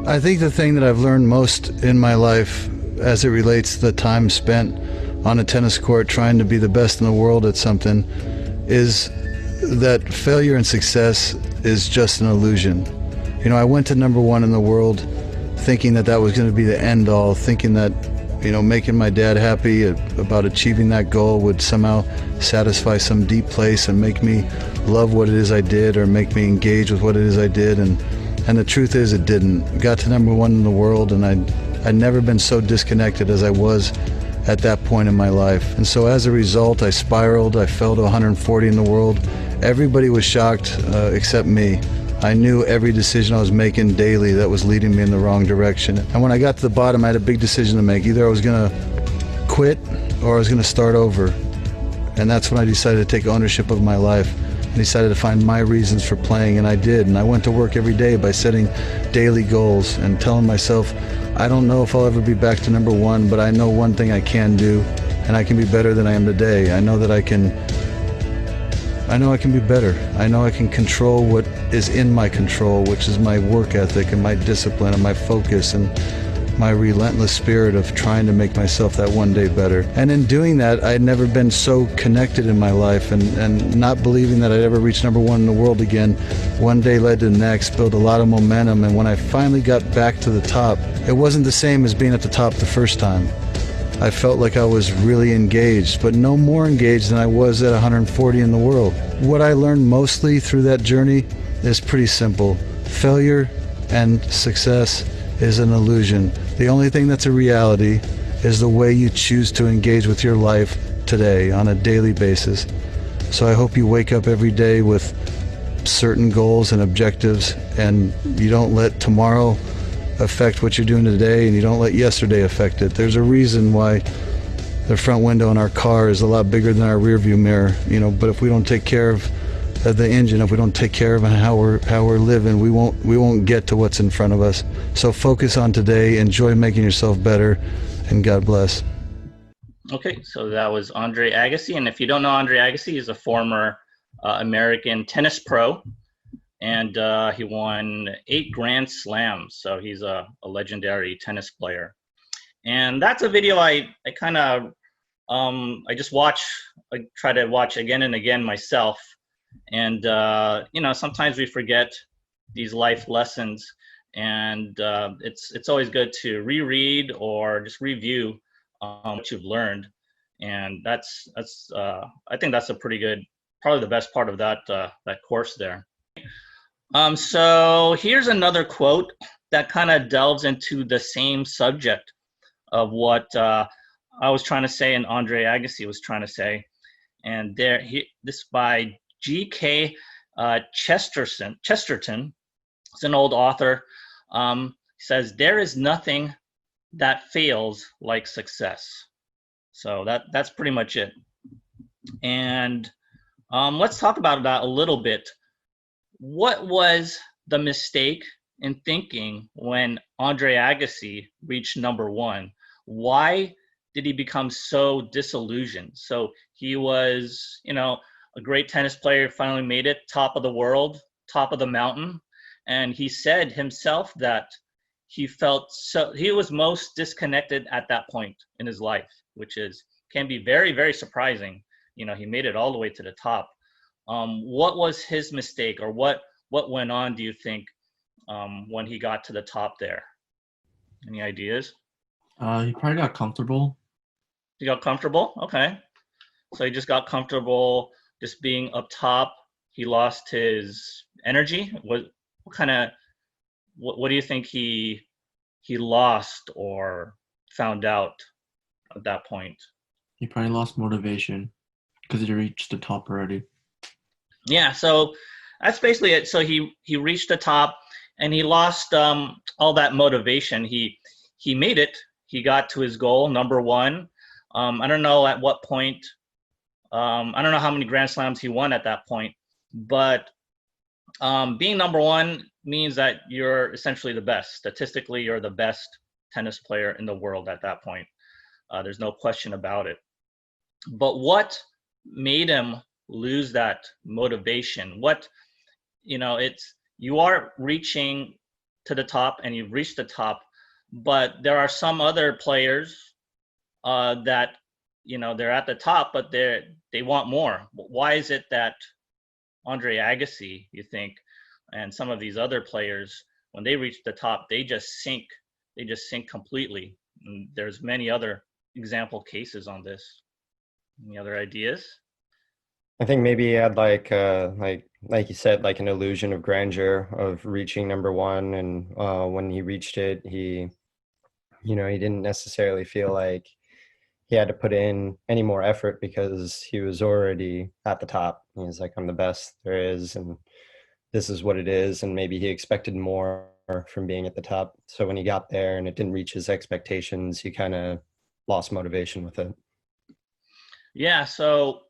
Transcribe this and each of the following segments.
I think the thing that I've learned most in my life as it relates to the time spent on a tennis court trying to be the best in the world at something is that failure and success is just an illusion. You know, I went to number one in the world thinking that that was going to be the end all, thinking that, you know, making my dad happy about achieving that goal would somehow satisfy some deep place and make me love what it is I did or make me engage with what it is I did. And the truth is it didn't. Got to number one in the world, and I'd never been so disconnected as I was at that point in my life. And so as a result, I spiraled. I fell to 140 in the world. Everybody was shocked except me. I knew every decision I was making daily that was leading me in the wrong direction. And when I got to the bottom, I had a big decision to make. Either I was going to quit or I was going to start over. And that's when I decided to take ownership of my life. I decided to find my reasons for playing, and I did. And I went to work every day by setting daily goals and telling myself, I don't know if I'll ever be back to number one, but I know one thing I can do, and I can be better than I am today. I know that I can be better. I know I can control what is in my control, which is my work ethic and my discipline and my focus and my relentless spirit of trying to make myself that one day better. And in doing that, I had never been so connected in my life, and not believing that I'd ever reach number one in the world again. One day led to the next, built a lot of momentum, and when I finally got back to the top, it wasn't the same as being at the top the first time. I felt like I was really engaged, but no more engaged than I was at 140 in the world. What I learned mostly through that journey is pretty simple. Failure and success is an illusion. The only thing that's a reality is the way you choose to engage with your life today on a daily basis. So I hope you wake up every day with certain goals and objectives, and you don't let tomorrow affect what you're doing today, and you don't let yesterday affect it. There's a reason why the front window in our car is a lot bigger than our rear view mirror, you know, but if we don't take care of the engine, if we don't take care of how we're living, we won't get to what's in front of us. So focus on today, enjoy making yourself better, and God bless. Okay, so that was Andre Agassi, and if you don't know Andre Agassi, he's a former American tennis pro, and he won 8 Grand Slams, so he's a legendary tennis player. And that's a video I kind of I try to watch again and again myself. And you know, sometimes we forget these life lessons, and it's always good to reread or just review what you've learned. And that's I think that's a pretty good, probably the best part of that course there. So here's another quote that kind of delves into the same subject of what I was trying to say and Andre Agassi was trying to say. And this by G.K. Chesterton. It's an old author. He says, "There is nothing that fails like success." So that's pretty much it. And let's talk about that a little bit. What was the mistake in thinking when Andre Agassi reached number one? Why did he become so disillusioned? So he was, you know, a great tennis player, finally made it, top of the world, top of the mountain. And he said himself that he was most disconnected at that point in his life, which can be very, very surprising. You know, he made it all the way to the top. What was his mistake, or what went on, do you think, when he got to the top there? Any ideas? He probably got comfortable. He got comfortable? Okay. So he just got comfortable just being up top. He lost his energy. What do you think he lost or found out at that point? He probably lost motivation because he reached the top already. Yeah, so that's basically it. So he reached the top and he lost all that motivation. He made it. He got to his goal, number one. I don't know at what point. I don't know how many Grand Slams he won at that point, but being number one means that you're essentially the best. Statistically, you're the best tennis player in the world at that point. There's no question about it. But what made him lose that motivation? You are reaching to the top and you've reached the top, but there are some other players that, they're at the top, but they want more. Why is it that Andre Agassi, you think, and some of these other players, when they reach the top, they just sink completely? And there's many other example cases on this. Any other ideas? I think maybe he had like you said, like an illusion of grandeur of reaching number one, and when he reached it, he didn't necessarily feel like he had to put in any more effort because he was already at the top. He was like, I'm the best there is, and this is what it is. And maybe he expected more from being at the top. So when he got there and it didn't reach his expectations, he kind of lost motivation with it. Yeah. So,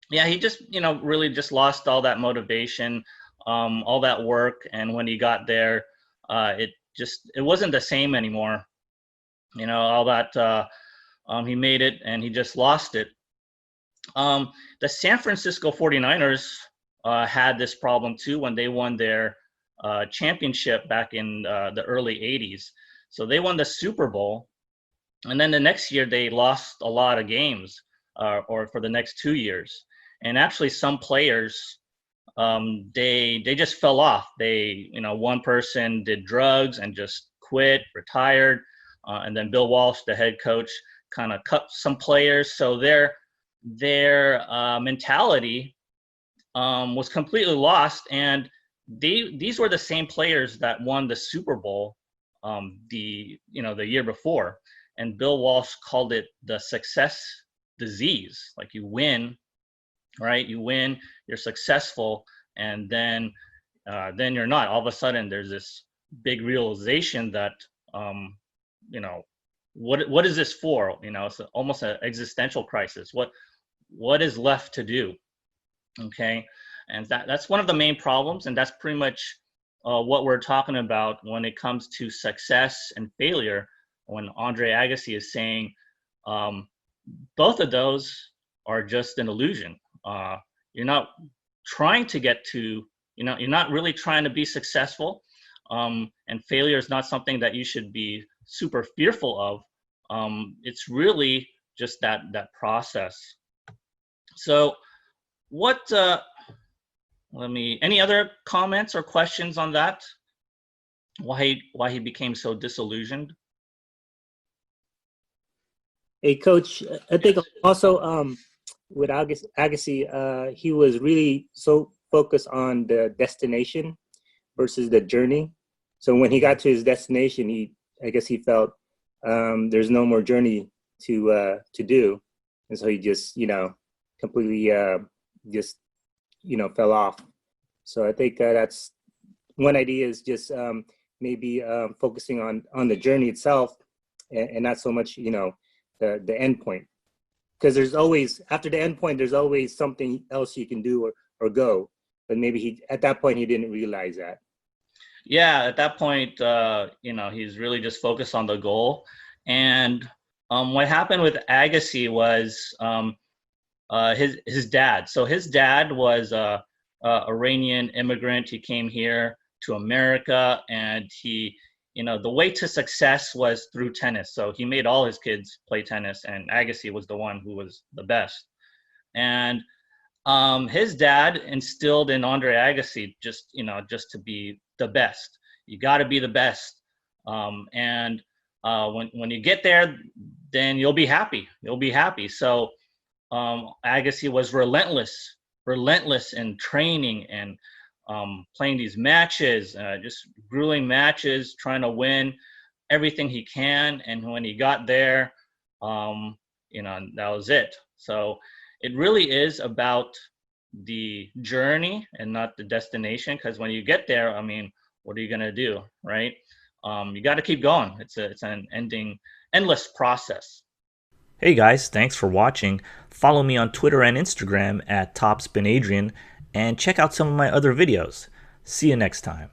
yeah, he just, really just lost all that motivation, all that work. And when he got there, it wasn't the same anymore. All that, he made it and he just lost it. The San Francisco 49ers had this problem too when they won their championship back in the early 80s. So they won the Super Bowl, and then the next year they lost a lot of games, or for the next 2 years. And actually some players, they just fell off. They, one person did drugs and just quit, retired. And then Bill Walsh, the head coach, kind of cut some players. So their mentality was completely lost. And these were the same players that won the Super Bowl the year before. And Bill Walsh called it the success disease. Like, you win, right? You win, you're successful, and then you're not. All of a sudden, there's this big realization that what is this for? It's almost an existential crisis. What is left to do? Okay, and that's one of the main problems, and that's pretty much what we're talking about when it comes to success and failure. When Andre Agassi is saying both of those are just an illusion. You're not trying to get to, you're not really trying to be successful, and failure is not something that you should be super fearful of. It's really just that process. So any other comments or questions on that? Why he became so disillusioned? Hey, Coach, I think also with Agassi, he was really so focused on the destination versus the journey. So when he got to his destination, I guess he felt there's no more journey to do, and so he just completely fell off. So I think that's one idea, is just maybe focusing on the journey itself, and not so much the end point, because there's always, after the end point, there's always something else you can do or go, but maybe at that point he didn't realize that. Yeah, at that point, he's really just focused on the goal. And what happened with Agassi was his dad. So his dad was a Iranian immigrant. He came here to America, and the way to success was through tennis. So he made all his kids play tennis, and Agassi was the one who was the best. And his dad instilled in Andre Agassi just to be the best. You got to be the best. And when you get there, then you'll be happy. You'll be happy. So Agassi was relentless in training and playing these matches, just grueling matches, trying to win everything he can. And when he got there, that was it. So it really is about the journey and not the destination, because when you get there, what are you going to do, right? You got to keep going. It's an endless process. Hey guys, thanks for watching. Follow me on Twitter and Instagram at Coach Adrian, and check out some of my other videos. See you next time.